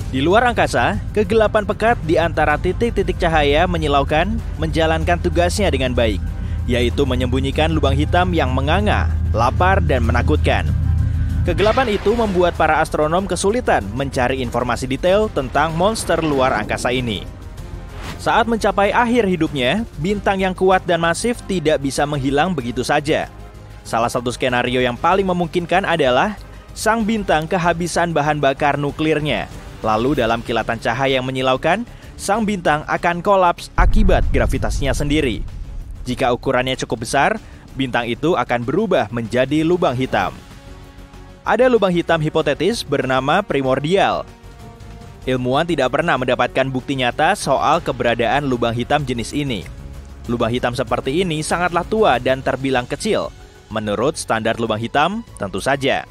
Di luar angkasa, kegelapan pekat di antara titik-titik cahaya menyilaukan menjalankan tugasnya dengan baik, yaitu menyembunyikan lubang hitam yang menganga, lapar, dan menakutkan. Kegelapan itu membuat para astronom kesulitan mencari informasi detail tentang monster luar angkasa ini. Saat mencapai akhir hidupnya, bintang yang kuat dan masif tidak bisa menghilang begitu saja. Salah satu skenario yang paling memungkinkan adalah sang bintang kehabisan bahan bakar nuklirnya. Lalu dalam kilatan cahaya yang menyilaukan, sang bintang akan kolaps akibat gravitasinya sendiri. Jika ukurannya cukup besar, bintang itu akan berubah menjadi lubang hitam. Ada lubang hitam hipotetis bernama primordial. Ilmuwan tidak pernah mendapatkan bukti nyata soal keberadaan lubang hitam jenis ini. Lubang hitam seperti ini sangatlah tua dan terbilang kecil. Menurut standar lubang hitam, tentu saja.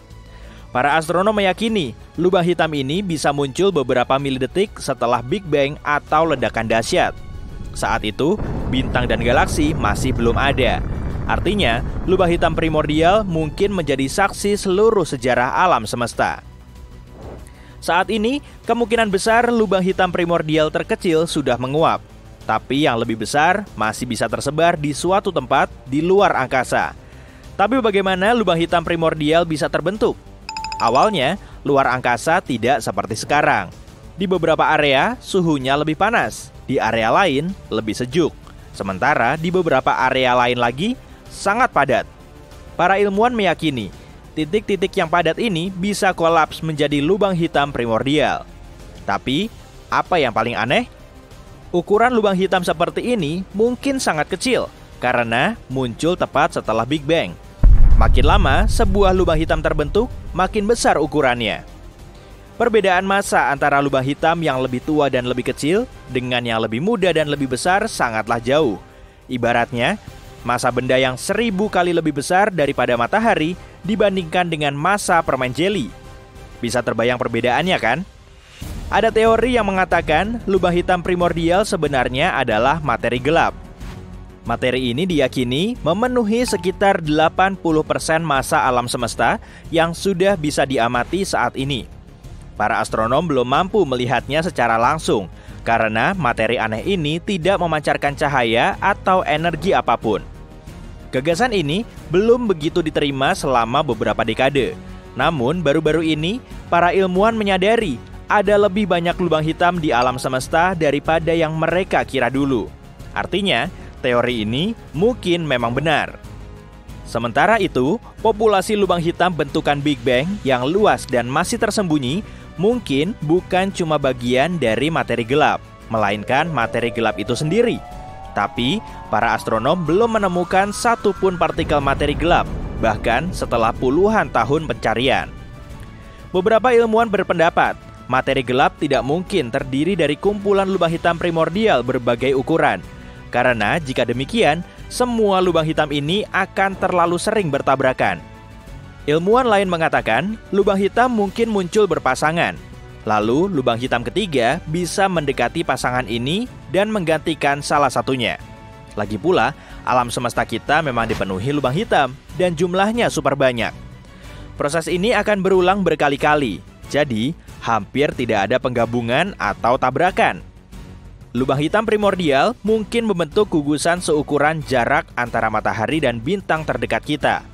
Para astronom meyakini lubang hitam ini bisa muncul beberapa milidetik setelah Big Bang atau ledakan dahsyat. Saat itu, bintang dan galaksi masih belum ada. Artinya, lubang hitam primordial mungkin menjadi saksi seluruh sejarah alam semesta. Saat ini, kemungkinan besar lubang hitam primordial terkecil sudah menguap. Tapi yang lebih besar masih bisa tersebar di suatu tempat di luar angkasa. Tapi bagaimana lubang hitam primordial bisa terbentuk? Awalnya, luar angkasa tidak seperti sekarang. Di beberapa area, suhunya lebih panas. Di area lain, lebih sejuk. Sementara di beberapa area lain lagi, sangat padat. Para ilmuwan meyakini, titik-titik yang padat ini bisa kolaps menjadi lubang hitam primordial. Tapi, apa yang paling aneh? Ukuran lubang hitam seperti ini mungkin sangat kecil, karena muncul tepat setelah Big Bang. Makin lama, sebuah lubang hitam terbentuk, makin besar ukurannya. Perbedaan massa antara lubang hitam yang lebih tua dan lebih kecil dengan yang lebih muda dan lebih besar sangatlah jauh. Ibaratnya, massa benda yang 1000 kali lebih besar daripada matahari dibandingkan dengan massa permen jeli. Bisa terbayang perbedaannya kan? Ada teori yang mengatakan lubang hitam primordial sebenarnya adalah materi gelap. Materi ini diyakini memenuhi sekitar 80% massa alam semesta yang sudah bisa diamati saat ini. Para astronom belum mampu melihatnya secara langsung karena materi aneh ini tidak memancarkan cahaya atau energi apapun. Gagasan ini belum begitu diterima selama beberapa dekade. Namun baru-baru ini para ilmuwan menyadari ada lebih banyak lubang hitam di alam semesta daripada yang mereka kira dulu. Artinya, teori ini mungkin memang benar. Sementara itu, populasi lubang hitam bentukan Big Bang yang luas dan masih tersembunyi mungkin bukan cuma bagian dari materi gelap, melainkan materi gelap itu sendiri. Tapi, para astronom belum menemukan satupun partikel materi gelap, bahkan setelah puluhan tahun pencarian. Beberapa ilmuwan berpendapat, materi gelap tidak mungkin terdiri dari kumpulan lubang hitam primordial berbagai ukuran. Karena jika demikian, semua lubang hitam ini akan terlalu sering bertabrakan. Ilmuwan lain mengatakan, lubang hitam mungkin muncul berpasangan. Lalu, lubang hitam ketiga bisa mendekati pasangan ini dan menggantikan salah satunya. Lagi pula, alam semesta kita memang dipenuhi lubang hitam dan jumlahnya super banyak. Proses ini akan berulang berkali-kali, jadi hampir tidak ada penggabungan atau tabrakan. Lubang hitam primordial mungkin membentuk gugusan seukuran jarak antara matahari dan bintang terdekat kita.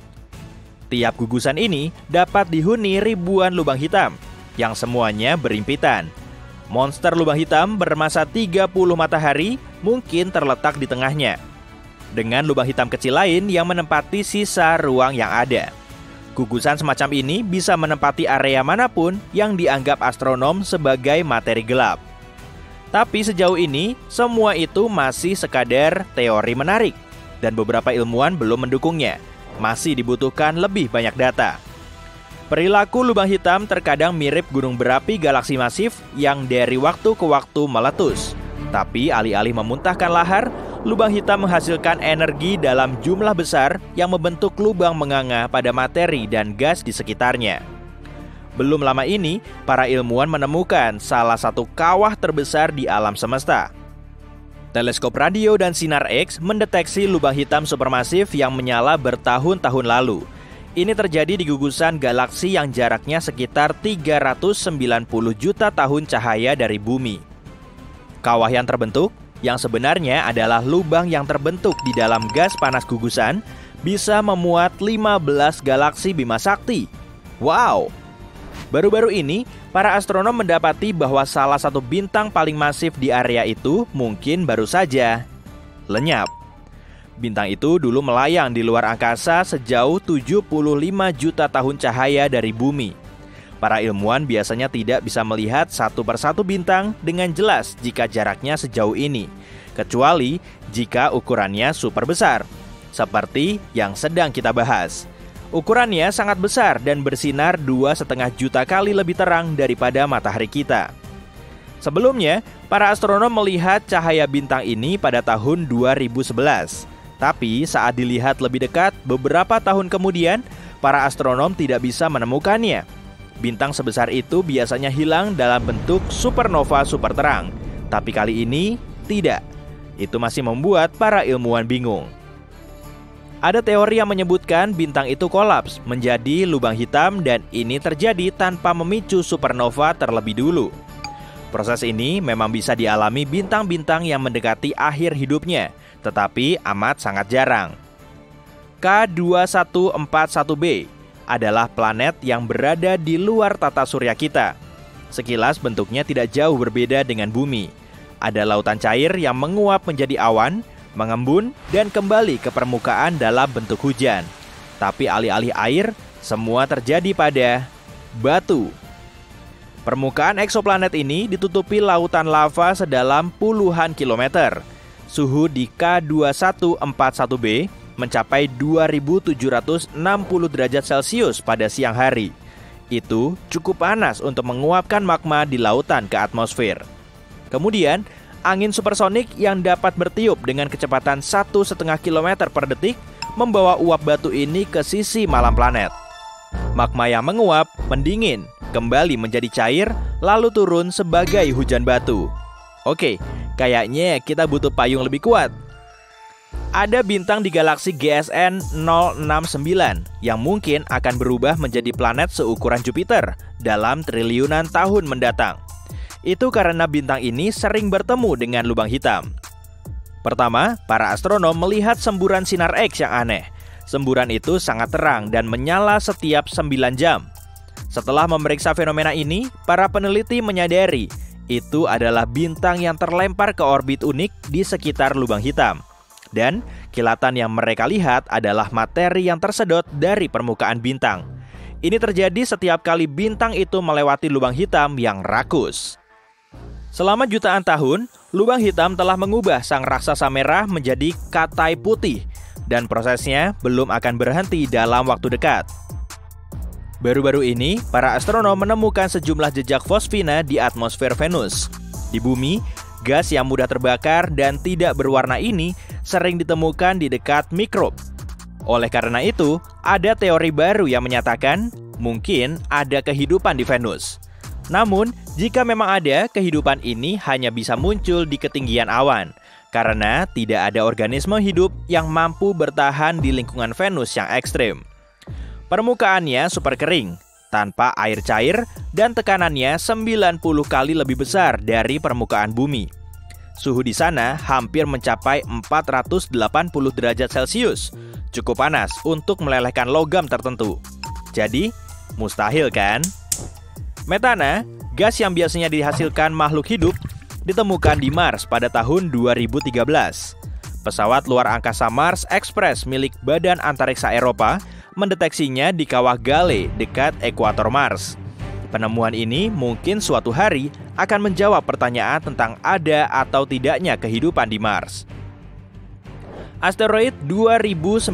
Tiap gugusan ini dapat dihuni ribuan lubang hitam, yang semuanya berimpitan. Monster lubang hitam bermassa 30 matahari mungkin terletak di tengahnya, dengan lubang hitam kecil lain yang menempati sisa ruang yang ada. Gugusan semacam ini bisa menempati area manapun yang dianggap astronom sebagai materi gelap. Tapi sejauh ini, semua itu masih sekadar teori menarik, dan beberapa ilmuwan belum mendukungnya. Masih dibutuhkan lebih banyak data. Perilaku lubang hitam terkadang mirip gunung berapi galaksi masif yang dari waktu ke waktu meletus. Tapi alih-alih memuntahkan lahar, lubang hitam menghasilkan energi dalam jumlah besar yang membentuk lubang menganga pada materi dan gas di sekitarnya. Belum lama ini, para ilmuwan menemukan salah satu kawah terbesar di alam semesta. Teleskop radio dan sinar X mendeteksi lubang hitam supermasif yang menyala bertahun-tahun lalu. Ini terjadi di gugusan galaksi yang jaraknya sekitar 390 juta tahun cahaya dari bumi. Kawah yang terbentuk, yang sebenarnya adalah lubang yang terbentuk di dalam gas panas gugusan, bisa memuat 15 galaksi Bima Sakti. Wow! Baru-baru ini, para astronom mendapati bahwa salah satu bintang paling masif di area itu mungkin baru saja lenyap. Bintang itu dulu melayang di luar angkasa sejauh 75 juta tahun cahaya dari bumi. Para ilmuwan biasanya tidak bisa melihat satu persatu bintang dengan jelas jika jaraknya sejauh ini, kecuali jika ukurannya super besar, seperti yang sedang kita bahas. Ukurannya sangat besar dan bersinar 2,5 juta kali lebih terang daripada matahari kita. Sebelumnya, para astronom melihat cahaya bintang ini pada tahun 2011. Tapi saat dilihat lebih dekat beberapa tahun kemudian, para astronom tidak bisa menemukannya. Bintang sebesar itu biasanya hilang dalam bentuk supernova super terang. Tapi kali ini tidak. Itu masih membuat para ilmuwan bingung. Ada teori yang menyebutkan bintang itu kolaps menjadi lubang hitam dan ini terjadi tanpa memicu supernova terlebih dulu. Proses ini memang bisa dialami bintang-bintang yang mendekati akhir hidupnya, tetapi amat sangat jarang. K2141b adalah planet yang berada di luar tata surya kita. Sekilas bentuknya tidak jauh berbeda dengan bumi. Ada lautan cair yang menguap menjadi awan, mengembun, dan kembali ke permukaan dalam bentuk hujan. Tapi alih-alih air, semua terjadi pada batu. Permukaan eksoplanet ini ditutupi lautan lava sedalam puluhan kilometer. Suhu di K2141b mencapai 2760 derajat Celcius pada siang hari. Itu cukup panas untuk menguapkan magma di lautan ke atmosfer. Kemudian, angin supersonik yang dapat bertiup dengan kecepatan 1,5 km per detik membawa uap batu ini ke sisi malam planet. Magma yang menguap, mendingin, kembali menjadi cair, lalu turun sebagai hujan batu. Oke, kayaknya kita butuh payung lebih kuat. Ada bintang di galaksi GSN 069 yang mungkin akan berubah menjadi planet seukuran Jupiter dalam triliunan tahun mendatang. Itu karena bintang ini sering bertemu dengan lubang hitam. Pertama, para astronom melihat semburan sinar X yang aneh. Semburan itu sangat terang dan menyala setiap 9 jam. Setelah memeriksa fenomena ini, para peneliti menyadari itu adalah bintang yang terlempar ke orbit unik di sekitar lubang hitam. Dan kilatan yang mereka lihat adalah materi yang tersedot dari permukaan bintang. Ini terjadi setiap kali bintang itu melewati lubang hitam yang rakus. Selama jutaan tahun, lubang hitam telah mengubah sang raksasa merah menjadi katai putih. Dan prosesnya belum akan berhenti dalam waktu dekat. Baru-baru ini, para astronom menemukan sejumlah jejak fosfina di atmosfer Venus. Di bumi, gas yang mudah terbakar dan tidak berwarna ini sering ditemukan di dekat mikrob. Oleh karena itu, ada teori baru yang menyatakan mungkin ada kehidupan di Venus. Namun, jika memang ada, kehidupan ini hanya bisa muncul di ketinggian awan, karena tidak ada organisme hidup yang mampu bertahan di lingkungan Venus yang ekstrim. Permukaannya super kering, tanpa air cair, dan tekanannya 90 kali lebih besar dari permukaan bumi. Suhu di sana hampir mencapai 480 derajat Celcius, cukup panas untuk melelehkan logam tertentu. Jadi, mustahil kan? Metana, gas yang biasanya dihasilkan makhluk hidup, ditemukan di Mars pada tahun 2013. Pesawat luar angkasa Mars Express milik Badan Antariksa Eropa mendeteksinya di kawah Gale dekat ekuator Mars. Penemuan ini mungkin suatu hari akan menjawab pertanyaan tentang ada atau tidaknya kehidupan di Mars. Asteroid 2019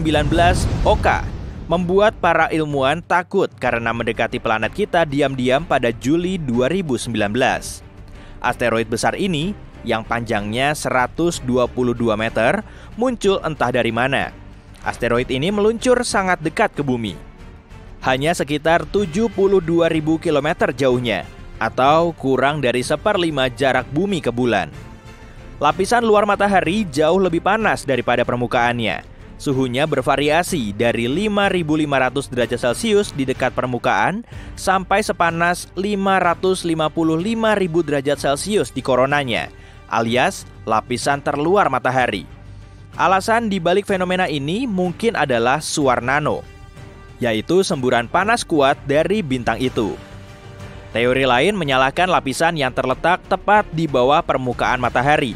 Oka membuat para ilmuwan takut karena mendekati planet kita diam-diam pada Juli 2019. Asteroid besar ini, yang panjangnya 122 meter, muncul entah dari mana. Asteroid ini meluncur sangat dekat ke bumi. Hanya sekitar 72.000 km jauhnya, atau kurang dari 1/5 jarak bumi ke bulan. Lapisan luar matahari jauh lebih panas daripada permukaannya, Suhunya bervariasi dari 5.500 derajat Celcius di dekat permukaan sampai sepanas 555.000 derajat Celcius di koronanya, alias lapisan terluar matahari. Alasan dibalik fenomena ini mungkin adalah suar nano, yaitu semburan panas kuat dari bintang itu. Teori lain menyalahkan lapisan yang terletak tepat di bawah permukaan matahari.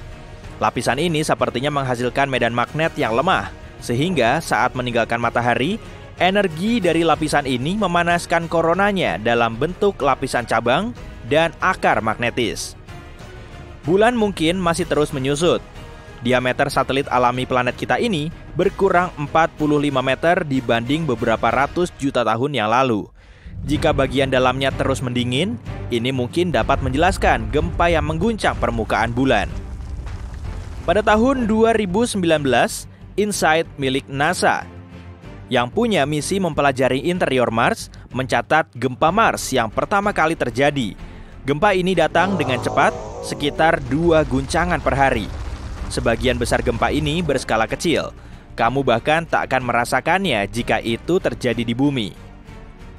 Lapisan ini sepertinya menghasilkan medan magnet yang lemah, sehingga saat meninggalkan matahari, energi dari lapisan ini memanaskan koronanya dalam bentuk lapisan cabang dan akar magnetis. Bulan mungkin masih terus menyusut. Diameter satelit alami planet kita ini berkurang 45 meter dibanding beberapa ratus juta tahun yang lalu. Jika bagian dalamnya terus mendingin, ini mungkin dapat menjelaskan gempa yang mengguncang permukaan bulan. Pada tahun 2019, InSight milik NASA yang punya misi mempelajari interior Mars mencatat gempa Mars yang pertama kali terjadi. Gempa ini datang dengan cepat, sekitar 2 guncangan per hari. Sebagian besar gempa ini berskala kecil. Kamu bahkan tak akan merasakannya jika itu terjadi di bumi.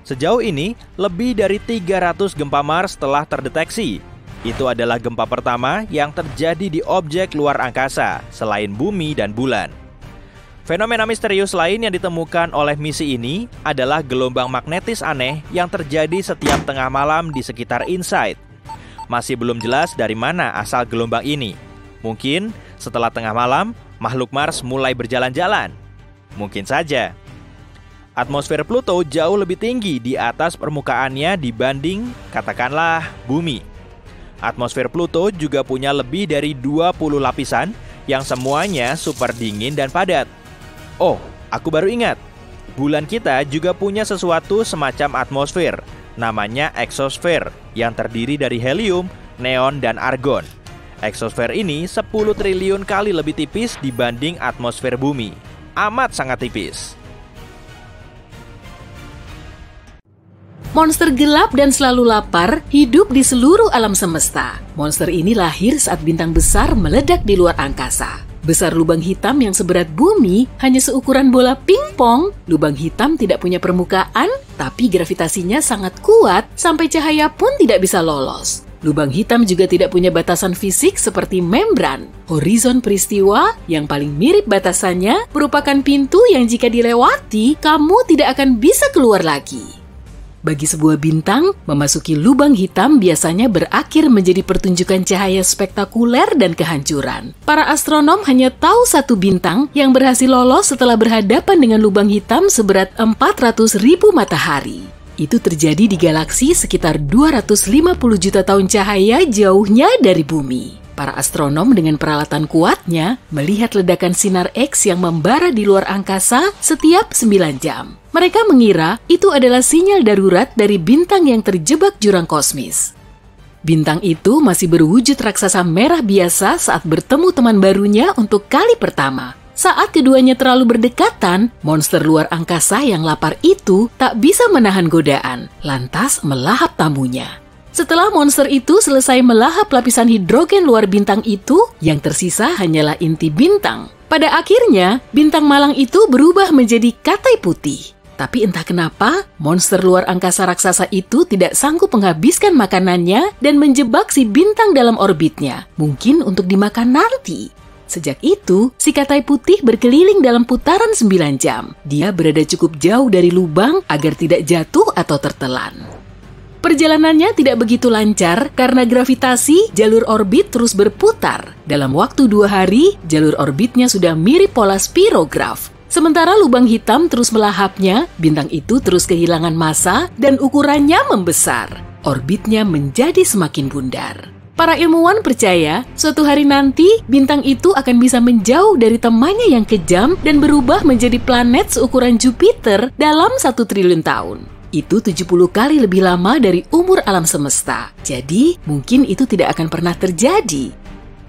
Sejauh ini, lebih dari 300 gempa Mars telah terdeteksi. Itu adalah gempa pertama yang terjadi di objek luar angkasa selain bumi dan bulan. Fenomena misterius lain yang ditemukan oleh misi ini adalah gelombang magnetis aneh yang terjadi setiap tengah malam di sekitar InSight. Masih belum jelas dari mana asal gelombang ini. Mungkin setelah tengah malam, makhluk Mars mulai berjalan-jalan. Mungkin saja. Atmosfer Pluto jauh lebih tinggi di atas permukaannya dibanding, katakanlah, bumi. Atmosfer Pluto juga punya lebih dari 20 lapisan yang semuanya super dingin dan padat. Oh, aku baru ingat. Bulan kita juga punya sesuatu semacam atmosfer, namanya eksosfer, yang terdiri dari helium, neon, dan argon. Eksosfer ini 10 triliun kali lebih tipis dibanding atmosfer bumi. Amat sangat tipis. Monster gelap dan selalu lapar hidup di seluruh alam semesta. Monster ini lahir saat bintang besar meledak di luar angkasa. Besar lubang hitam yang seberat bumi hanya seukuran bola pingpong. Lubang hitam tidak punya permukaan, tapi gravitasinya sangat kuat sampai cahaya pun tidak bisa lolos. Lubang hitam juga tidak punya batasan fisik seperti membran. Horizon peristiwa yang paling mirip batasannya merupakan pintu yang jika dilewati, kamu tidak akan bisa keluar lagi. Bagi sebuah bintang, memasuki lubang hitam biasanya berakhir menjadi pertunjukan cahaya spektakuler dan kehancuran. Para astronom hanya tahu satu bintang yang berhasil lolos setelah berhadapan dengan lubang hitam seberat 400.000 matahari. Itu terjadi di galaksi sekitar 250 juta tahun cahaya jauhnya dari bumi. Para astronom dengan peralatan kuatnya melihat ledakan sinar X yang membara di luar angkasa setiap 9 jam. Mereka mengira itu adalah sinyal darurat dari bintang yang terjebak jurang kosmis. Bintang itu masih berwujud raksasa merah biasa saat bertemu teman barunya untuk kali pertama. Saat keduanya terlalu berdekatan, monster luar angkasa yang lapar itu tak bisa menahan godaan, lantas melahap tamunya. Setelah monster itu selesai melahap lapisan hidrogen luar bintang itu, yang tersisa hanyalah inti bintang. Pada akhirnya, bintang malang itu berubah menjadi katai putih. Tapi entah kenapa, monster luar angkasa raksasa itu tidak sanggup menghabiskan makanannya dan menjebak si bintang dalam orbitnya, mungkin untuk dimakan nanti. Sejak itu, si katai putih berkeliling dalam putaran 9 jam. Dia berada cukup jauh dari lubang agar tidak jatuh atau tertelan. Perjalanannya tidak begitu lancar karena gravitasi jalur orbit terus berputar. Dalam waktu 2 hari, jalur orbitnya sudah mirip pola spirograf. Sementara lubang hitam terus melahapnya, bintang itu terus kehilangan massa dan ukurannya membesar. Orbitnya menjadi semakin bundar. Para ilmuwan percaya, suatu hari nanti bintang itu akan bisa menjauh dari temannya yang kejam dan berubah menjadi planet seukuran Jupiter dalam 1 triliun tahun. Itu 70 kali lebih lama dari umur alam semesta. Jadi, mungkin itu tidak akan pernah terjadi.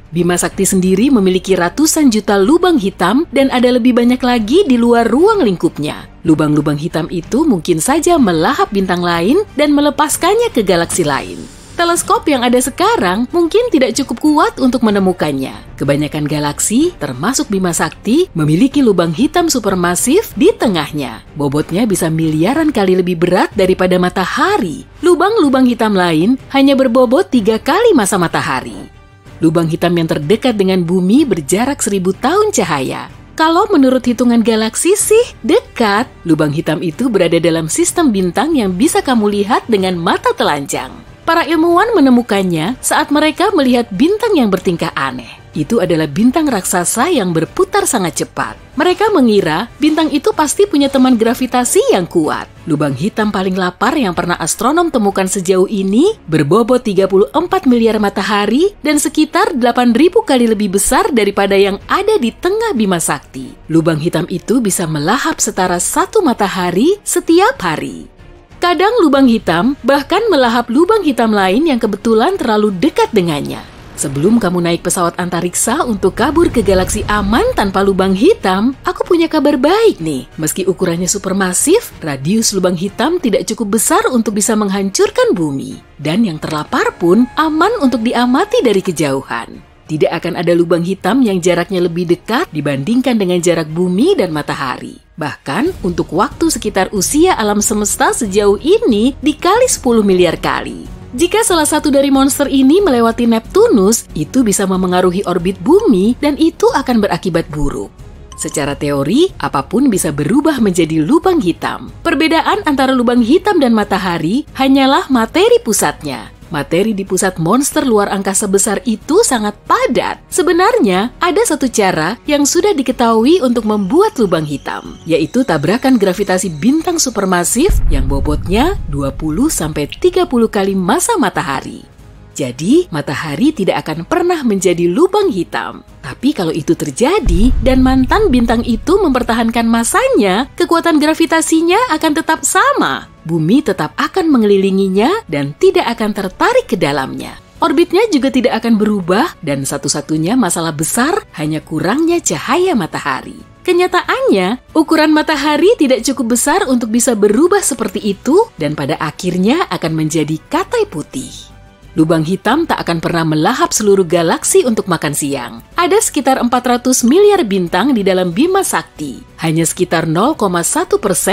Bima Sakti sendiri memiliki ratusan juta lubang hitam dan ada lebih banyak lagi di luar ruang lingkupnya. Lubang-lubang hitam itu mungkin saja melahap bintang lain dan melepaskannya ke galaksi lain. Teleskop yang ada sekarang mungkin tidak cukup kuat untuk menemukannya. Kebanyakan galaksi, termasuk Bima Sakti, memiliki lubang hitam supermasif di tengahnya. Bobotnya bisa miliaran kali lebih berat daripada matahari. Lubang-lubang hitam lain hanya berbobot 3 kali massa matahari. Lubang hitam yang terdekat dengan bumi berjarak 1000 tahun cahaya. Kalau menurut hitungan galaksi sih dekat. Lubang hitam itu berada dalam sistem bintang yang bisa kamu lihat dengan mata telanjang. Para ilmuwan menemukannya saat mereka melihat bintang yang bertingkah aneh. Itu adalah bintang raksasa yang berputar sangat cepat. Mereka mengira bintang itu pasti punya teman gravitasi yang kuat. Lubang hitam paling lapar yang pernah astronom temukan sejauh ini berbobot 34 miliar matahari dan sekitar 8.000 kali lebih besar daripada yang ada di tengah Bima Sakti. Lubang hitam itu bisa melahap setara 1 matahari setiap hari. Kadang lubang hitam bahkan melahap lubang hitam lain yang kebetulan terlalu dekat dengannya. Sebelum kamu naik pesawat antariksa untuk kabur ke galaksi aman tanpa lubang hitam, aku punya kabar baik nih. Meski ukurannya supermasif, radius lubang hitam tidak cukup besar untuk bisa menghancurkan bumi. Dan yang terlapar pun aman untuk diamati dari kejauhan. Tidak akan ada lubang hitam yang jaraknya lebih dekat dibandingkan dengan jarak bumi dan matahari. Bahkan untuk waktu sekitar usia alam semesta sejauh ini dikali 10 miliar kali. Jika salah satu dari monster ini melewati Neptunus, itu bisa memengaruhi orbit bumi dan itu akan berakibat buruk. Secara teori, apapun bisa berubah menjadi lubang hitam. Perbedaan antara lubang hitam dan matahari hanyalah materi pusatnya. Materi di pusat monster luar angkasa besar itu sangat padat. Sebenarnya, ada satu cara yang sudah diketahui untuk membuat lubang hitam, yaitu tabrakan gravitasi bintang supermasif yang bobotnya 20-30 kali massa matahari. Jadi, matahari tidak akan pernah menjadi lubang hitam. Tapi kalau itu terjadi dan mantan bintang itu mempertahankan massanya, kekuatan gravitasinya akan tetap sama. Bumi tetap akan mengelilinginya dan tidak akan tertarik ke dalamnya. Orbitnya juga tidak akan berubah dan satu-satunya masalah besar hanya kurangnya cahaya matahari. Kenyataannya, ukuran matahari tidak cukup besar untuk bisa berubah seperti itu dan pada akhirnya akan menjadi katai putih. Lubang hitam tak akan pernah melahap seluruh galaksi untuk makan siang. Ada sekitar 400 miliar bintang di dalam Bima Sakti. Hanya sekitar 0,1%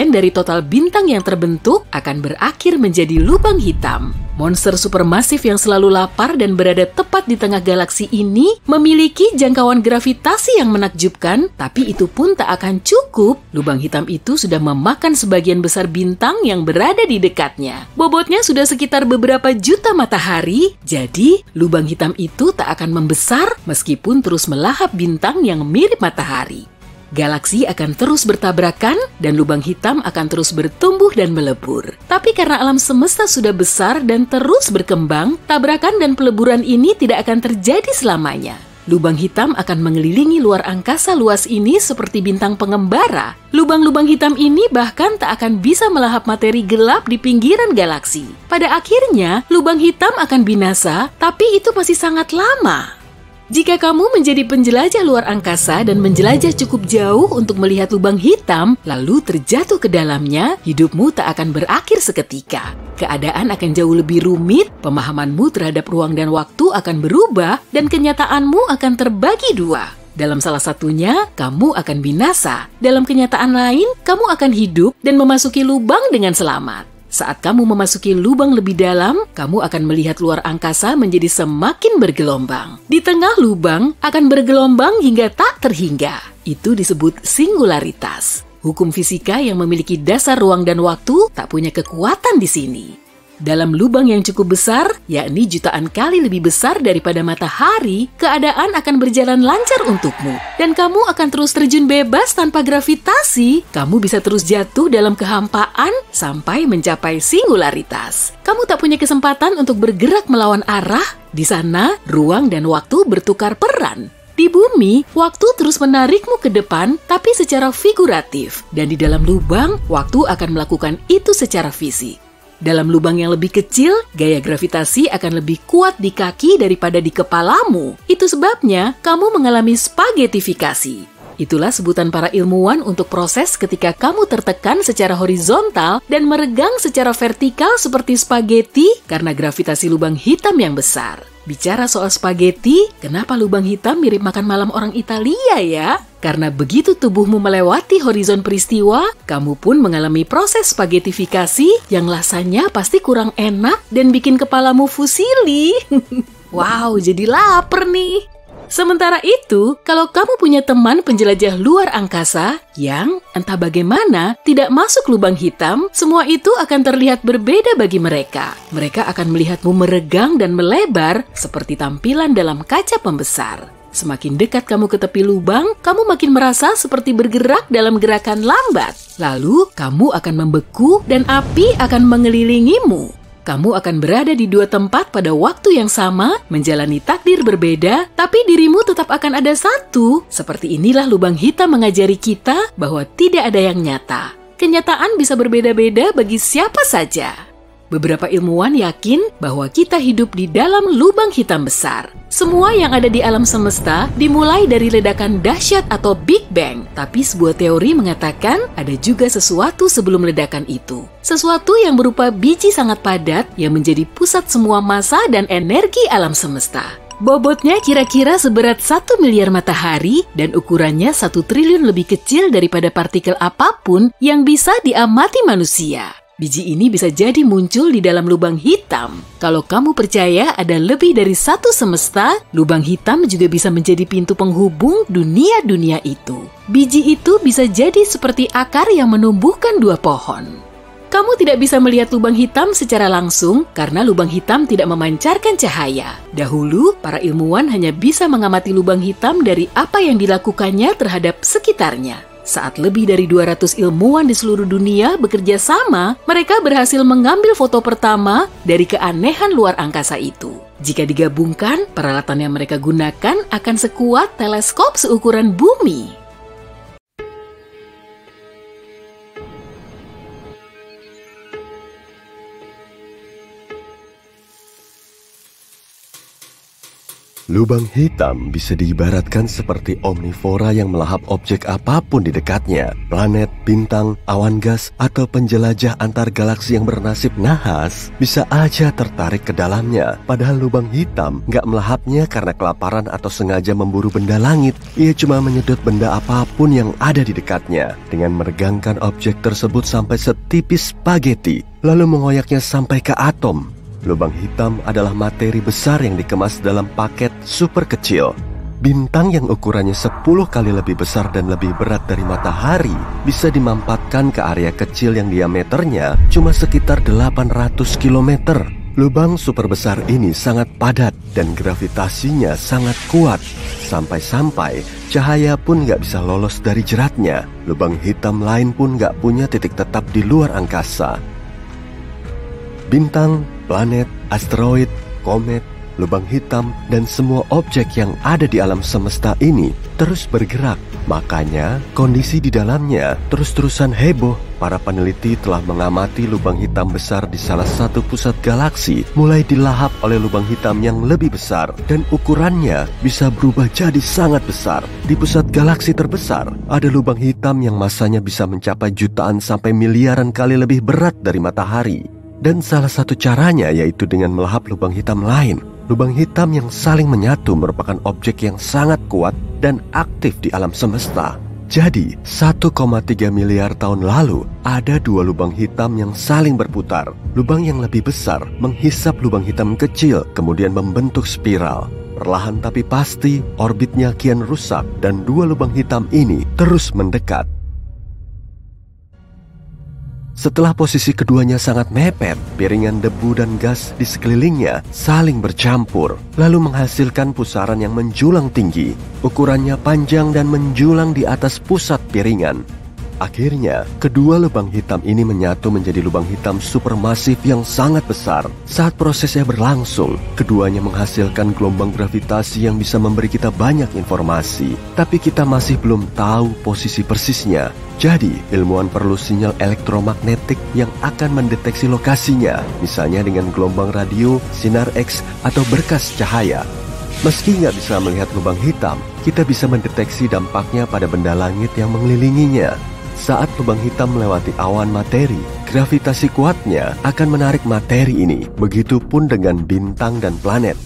dari total bintang yang terbentuk akan berakhir menjadi lubang hitam. Monster supermasif yang selalu lapar dan berada tepat di tengah galaksi ini memiliki jangkauan gravitasi yang menakjubkan, tapi itu pun tak akan cukup. Lubang hitam itu sudah memakan sebagian besar bintang yang berada di dekatnya. Bobotnya sudah sekitar beberapa juta matahari, jadi lubang hitam itu tak akan membesar meskipun terus melahap bintang yang mirip matahari. Galaksi akan terus bertabrakan dan lubang hitam akan terus bertumbuh dan melebur. Tapi karena alam semesta sudah besar dan terus berkembang, tabrakan dan peleburan ini tidak akan terjadi selamanya. Lubang hitam akan mengelilingi luar angkasa luas ini seperti bintang pengembara. Lubang-lubang hitam ini bahkan tak akan bisa melahap materi gelap di pinggiran galaksi. Pada akhirnya, lubang hitam akan binasa, tapi itu masih sangat lama. Jika kamu menjadi penjelajah luar angkasa dan menjelajah cukup jauh untuk melihat lubang hitam, lalu terjatuh ke dalamnya, hidupmu tak akan berakhir seketika. Keadaan akan jauh lebih rumit, pemahamanmu terhadap ruang dan waktu akan berubah, dan kenyataanmu akan terbagi dua. Dalam salah satunya, kamu akan binasa. Dalam kenyataan lain, kamu akan hidup dan memasuki lubang dengan selamat. Saat kamu memasuki lubang lebih dalam, kamu akan melihat luar angkasa menjadi semakin bergelombang. Di tengah lubang akan bergelombang hingga tak terhingga. Itu disebut singularitas. Hukum fisika yang memiliki dasar ruang dan waktu tak punya kekuatan di sini. Dalam lubang yang cukup besar, yakni jutaan kali lebih besar daripada matahari, keadaan akan berjalan lancar untukmu. Dan kamu akan terus terjun bebas tanpa gravitasi. Kamu bisa terus jatuh dalam kehampaan sampai mencapai singularitas. Kamu tak punya kesempatan untuk bergerak melawan arah. Di sana, ruang dan waktu bertukar peran. Di bumi, waktu terus menarikmu ke depan, tapi secara figuratif. Dan di dalam lubang, waktu akan melakukan itu secara fisik. Dalam lubang yang lebih kecil, gaya gravitasi akan lebih kuat di kaki daripada di kepalamu. Itu sebabnya kamu mengalami spagetifikasi. Itulah sebutan para ilmuwan untuk proses ketika kamu tertekan secara horizontal dan meregang secara vertikal seperti spaghetti karena gravitasi lubang hitam yang besar. Bicara soal spaghetti, kenapa lubang hitam mirip makan malam orang Italia ya? Karena begitu tubuhmu melewati horizon peristiwa, kamu pun mengalami proses spaghettifikasi yang rasanya pasti kurang enak dan bikin kepalamu fusili. Wow, jadi lapar nih. Sementara itu, kalau kamu punya teman penjelajah luar angkasa yang entah bagaimana tidak masuk lubang hitam, semua itu akan terlihat berbeda bagi mereka. Mereka akan melihatmu meregang dan melebar seperti tampilan dalam kaca pembesar. Semakin dekat kamu ke tepi lubang, kamu makin merasa seperti bergerak dalam gerakan lambat. Lalu, kamu akan membeku dan api akan mengelilingimu. Kamu akan berada di dua tempat pada waktu yang sama, menjalani takdir berbeda, tapi dirimu tetap akan ada satu. Seperti inilah lubang hitam mengajari kita bahwa tidak ada yang nyata. Kenyataan bisa berbeda-beda bagi siapa saja. Beberapa ilmuwan yakin bahwa kita hidup di dalam lubang hitam besar. Semua yang ada di alam semesta dimulai dari ledakan dahsyat atau Big Bang. Tapi sebuah teori mengatakan ada juga sesuatu sebelum ledakan itu. Sesuatu yang berupa biji sangat padat yang menjadi pusat semua massa dan energi alam semesta. Bobotnya kira-kira seberat 1 miliar matahari dan ukurannya 1 triliun lebih kecil daripada partikel apapun yang bisa diamati manusia. Biji ini bisa jadi muncul di dalam lubang hitam. Kalau kamu percaya ada lebih dari satu semesta, lubang hitam juga bisa menjadi pintu penghubung dunia-dunia itu. Biji itu bisa jadi seperti akar yang menumbuhkan dua pohon. Kamu tidak bisa melihat lubang hitam secara langsung karena lubang hitam tidak memancarkan cahaya. Dahulu, para ilmuwan hanya bisa mengamati lubang hitam dari apa yang dilakukannya terhadap sekitarnya. Saat lebih dari 200 ilmuwan di seluruh dunia bekerja sama, mereka berhasil mengambil foto pertama dari keanehan luar angkasa itu. Jika digabungkan, peralatan yang mereka gunakan akan sekuat teleskop seukuran bumi. Lubang hitam bisa diibaratkan seperti omnivora yang melahap objek apapun di dekatnya. Planet, bintang, awan gas, atau penjelajah antar galaksi yang bernasib nahas bisa aja tertarik ke dalamnya. Padahal lubang hitam nggak melahapnya karena kelaparan atau sengaja memburu benda langit. Ia cuma menyedot benda apapun yang ada di dekatnya dengan meregangkan objek tersebut sampai setipis spaghetti, lalu mengoyaknya sampai ke atom. Lubang hitam adalah materi besar yang dikemas dalam paket super kecil. Bintang yang ukurannya 10 kali lebih besar dan lebih berat dari matahari bisa dimampatkan ke area kecil yang diameternya cuma sekitar 800 km. Lubang super besar ini sangat padat dan gravitasinya sangat kuat. Sampai-sampai cahaya pun nggak bisa lolos dari jeratnya. Lubang hitam lain pun nggak punya titik tetap di luar angkasa. Bintang, planet, asteroid, komet, lubang hitam, dan semua objek yang ada di alam semesta ini terus bergerak. Makanya, kondisi di dalamnya terus-terusan heboh. Para peneliti telah mengamati lubang hitam besar di salah satu pusat galaksi mulai dilahap oleh lubang hitam yang lebih besar dan ukurannya bisa berubah jadi sangat besar. Di pusat galaksi terbesar, ada lubang hitam yang masanya bisa mencapai jutaan sampai miliaran kali lebih berat dari matahari. Dan salah satu caranya yaitu dengan melahap lubang hitam lain. Lubang hitam yang saling menyatu merupakan objek yang sangat kuat dan aktif di alam semesta. Jadi, 1,3 miliar tahun lalu, ada dua lubang hitam yang saling berputar. Lubang yang lebih besar menghisap lubang hitam kecil, kemudian membentuk spiral. Perlahan tapi pasti, orbitnya kian rusak dan dua lubang hitam ini terus mendekat. Setelah posisi keduanya sangat mepet, piringan debu dan gas di sekelilingnya saling bercampur, lalu menghasilkan pusaran yang menjulang tinggi. Ukurannya panjang dan menjulang di atas pusat piringan. Akhirnya, kedua lubang hitam ini menyatu menjadi lubang hitam supermasif yang sangat besar. Saat prosesnya berlangsung, keduanya menghasilkan gelombang gravitasi yang bisa memberi kita banyak informasi. Tapi kita masih belum tahu posisi persisnya. Jadi, ilmuwan perlu sinyal elektromagnetik yang akan mendeteksi lokasinya, misalnya dengan gelombang radio, sinar X, atau berkas cahaya. Meski nggak bisa melihat lubang hitam, kita bisa mendeteksi dampaknya pada benda langit yang mengelilinginya. Saat lubang hitam melewati awan materi, gravitasi kuatnya akan menarik materi ini. Begitupun dengan bintang dan planet.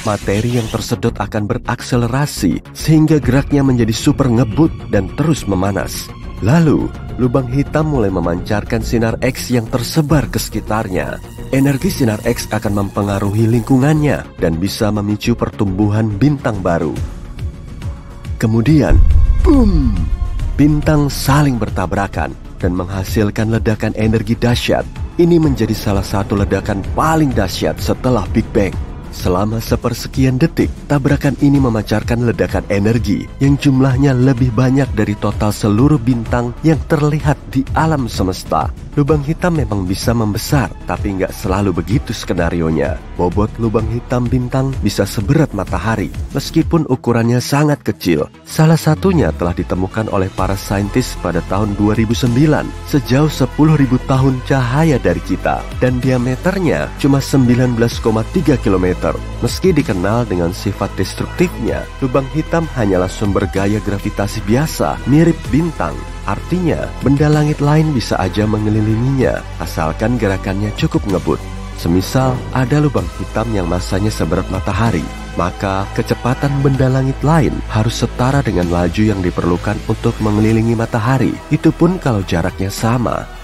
Materi yang tersedot akan berakselerasi sehingga geraknya menjadi super ngebut dan terus memanas. Lalu, lubang hitam mulai memancarkan sinar X yang tersebar ke sekitarnya. Energi sinar X akan mempengaruhi lingkungannya dan bisa memicu pertumbuhan bintang baru. Kemudian, boom! Bintang saling bertabrakan dan menghasilkan ledakan energi dahsyat. Ini menjadi salah satu ledakan paling dahsyat setelah Big Bang. Selama sepersekian detik, tabrakan ini memancarkan ledakan energi yang jumlahnya lebih banyak dari total seluruh bintang yang terlihat di alam semesta. Lubang hitam memang bisa membesar, tapi nggak selalu begitu skenarionya. Bobot lubang hitam bintang bisa seberat matahari, meskipun ukurannya sangat kecil. Salah satunya telah ditemukan oleh para saintis pada tahun 2009, sejauh 10.000 tahun cahaya dari kita, dan diameternya cuma 19,3 km. Meski dikenal dengan sifat destruktifnya, lubang hitam hanyalah sumber gaya gravitasi biasa, mirip bintang. Artinya, benda langit lain bisa aja mengelilinginya, asalkan gerakannya cukup ngebut. Semisal ada lubang hitam yang masanya seberat matahari, maka kecepatan benda langit lain harus setara dengan laju yang diperlukan untuk mengelilingi matahari. Itu pun kalau jaraknya sama.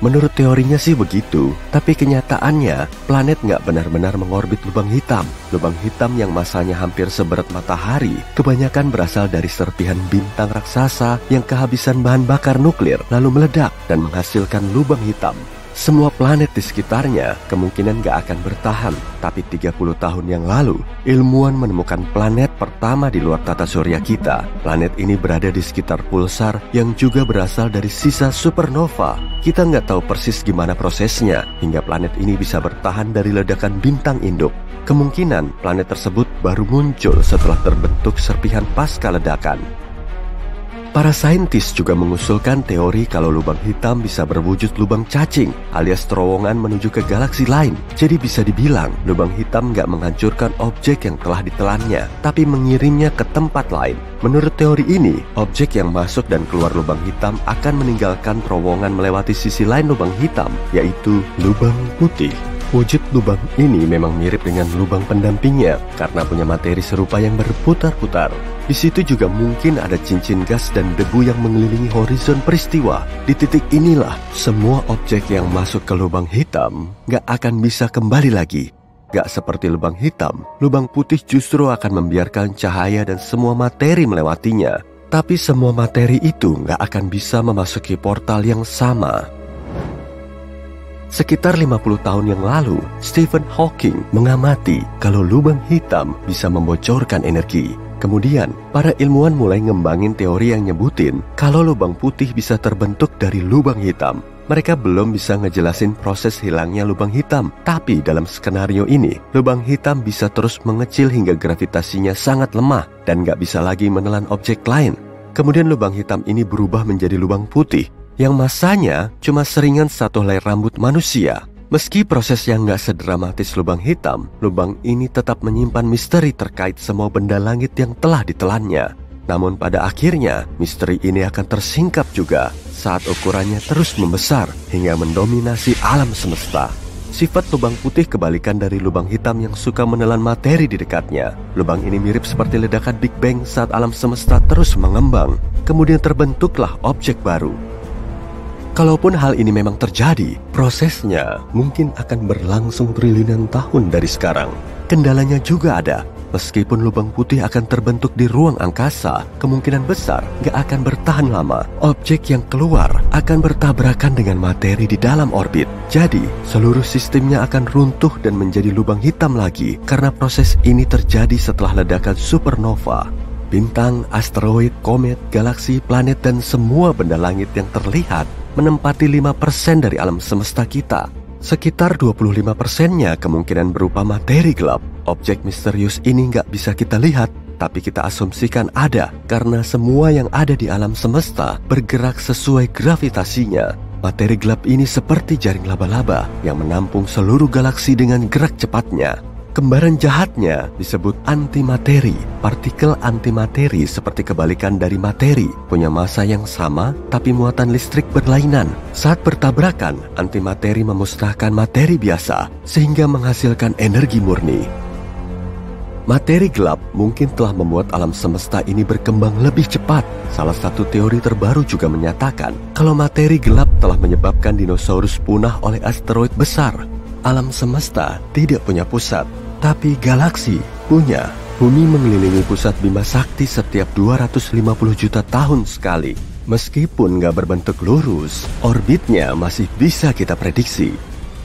Menurut teorinya sih begitu, tapi kenyataannya planet nggak benar-benar mengorbit lubang hitam. Lubang hitam yang masanya hampir seberat matahari kebanyakan berasal dari serpihan bintang raksasa yang kehabisan bahan bakar nuklir lalu meledak dan menghasilkan lubang hitam. Semua planet di sekitarnya kemungkinan gak akan bertahan. Tapi 30 tahun yang lalu, ilmuwan menemukan planet pertama di luar tata surya kita. Planet ini berada di sekitar pulsar yang juga berasal dari sisa supernova. Kita nggak tahu persis gimana prosesnya hingga planet ini bisa bertahan dari ledakan bintang induk. Kemungkinan planet tersebut baru muncul setelah terbentuk serpihan pasca ledakan. Para saintis juga mengusulkan teori kalau lubang hitam bisa berwujud lubang cacing alias terowongan menuju ke galaksi lain. Jadi bisa dibilang lubang hitam nggak menghancurkan objek yang telah ditelannya, tapi mengirimnya ke tempat lain. Menurut teori ini, objek yang masuk dan keluar lubang hitam akan meninggalkan terowongan melewati sisi lain lubang hitam, yaitu lubang putih. Wujud lubang ini memang mirip dengan lubang pendampingnya karena punya materi serupa yang berputar-putar. Di situ juga mungkin ada cincin gas dan debu yang mengelilingi horizon peristiwa. Di titik inilah semua objek yang masuk ke lubang hitam gak akan bisa kembali lagi. Gak seperti lubang hitam, lubang putih justru akan membiarkan cahaya dan semua materi melewatinya. Tapi semua materi itu gak akan bisa memasuki portal yang sama. Sekitar 50 tahun yang lalu, Stephen Hawking mengamati kalau lubang hitam bisa membocorkan energi. Kemudian, para ilmuwan mulai ngembangin teori yang nyebutin kalau lubang putih bisa terbentuk dari lubang hitam. Mereka belum bisa ngejelasin proses hilangnya lubang hitam, tapi dalam skenario ini, lubang hitam bisa terus mengecil hingga gravitasinya sangat lemah dan gak bisa lagi menelan objek lain. Kemudian lubang hitam ini berubah menjadi lubang putih, yang masanya cuma seringan satu helai rambut manusia. Meski proses yang gak sedramatis lubang hitam, lubang ini tetap menyimpan misteri terkait semua benda langit yang telah ditelannya. Namun pada akhirnya, misteri ini akan tersingkap juga saat ukurannya terus membesar hingga mendominasi alam semesta. Sifat lubang putih kebalikan dari lubang hitam yang suka menelan materi di dekatnya. Lubang ini mirip seperti ledakan Big Bang saat alam semesta terus mengembang. Kemudian terbentuklah objek baru. Kalaupun hal ini memang terjadi, prosesnya mungkin akan berlangsung triliunan tahun dari sekarang. Kendalanya juga ada. Meskipun lubang putih akan terbentuk di ruang angkasa, kemungkinan besar gak akan bertahan lama. Objek yang keluar akan bertabrakan dengan materi di dalam orbit. Jadi, seluruh sistemnya akan runtuh dan menjadi lubang hitam lagi karena proses ini terjadi setelah ledakan supernova. Bintang, asteroid, komet, galaksi, planet, dan semua benda langit yang terlihat menempati 5% dari alam semesta kita. Sekitar 25%-nya kemungkinan berupa materi gelap. Objek misterius ini nggak bisa kita lihat, tapi kita asumsikan ada karena semua yang ada di alam semesta bergerak sesuai gravitasinya. Materi gelap ini seperti jaring laba-laba yang menampung seluruh galaksi dengan gerak cepatnya. Kembaran jahatnya disebut antimateri. Partikel antimateri seperti kebalikan dari materi, punya massa yang sama tapi muatan listrik berlainan. Saat bertabrakan, antimateri memusnahkan materi biasa sehingga menghasilkan energi murni. Materi gelap mungkin telah membuat alam semesta ini berkembang lebih cepat. Salah satu teori terbaru juga menyatakan kalau materi gelap telah menyebabkan dinosaurus punah oleh asteroid besar. Alam semesta tidak punya pusat, tapi galaksi punya. Bumi mengelilingi pusat Bima Sakti setiap 250 juta tahun sekali. Meskipun nggak berbentuk lurus, orbitnya masih bisa kita prediksi.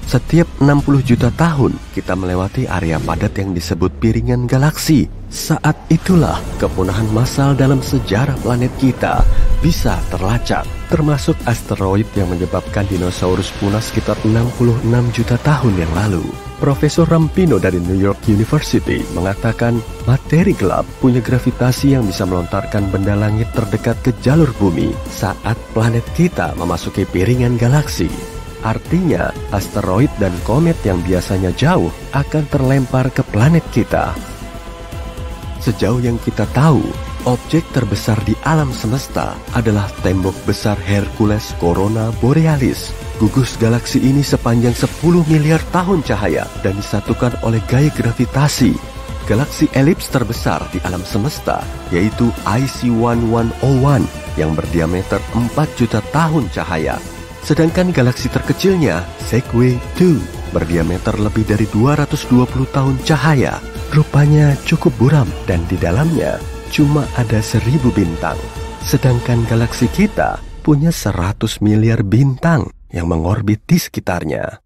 Setiap 60 juta tahun, kita melewati area padat yang disebut piringan galaksi. Saat itulah kepunahan massal dalam sejarah planet kita bisa terlacak, termasuk asteroid yang menyebabkan dinosaurus punah sekitar 66 juta tahun yang lalu. Profesor Rampino dari New York University mengatakan materi gelap punya gravitasi yang bisa melontarkan benda langit terdekat ke jalur bumi saat planet kita memasuki piringan galaksi. Artinya, asteroid dan komet yang biasanya jauh akan terlempar ke planet kita. Sejauh yang kita tahu, objek terbesar di alam semesta adalah tembok besar Hercules Corona Borealis. Gugus galaksi ini sepanjang 10 miliar tahun cahaya dan disatukan oleh gaya gravitasi. Galaksi elips terbesar di alam semesta yaitu IC1101 yang berdiameter 4 juta tahun cahaya. Sedangkan galaksi terkecilnya, Segway 2, berdiameter lebih dari 220 tahun cahaya. Rupanya cukup buram dan di dalamnya cuma ada 1000 bintang. Sedangkan galaksi kita punya 100 miliar bintang yang mengorbit di sekitarnya.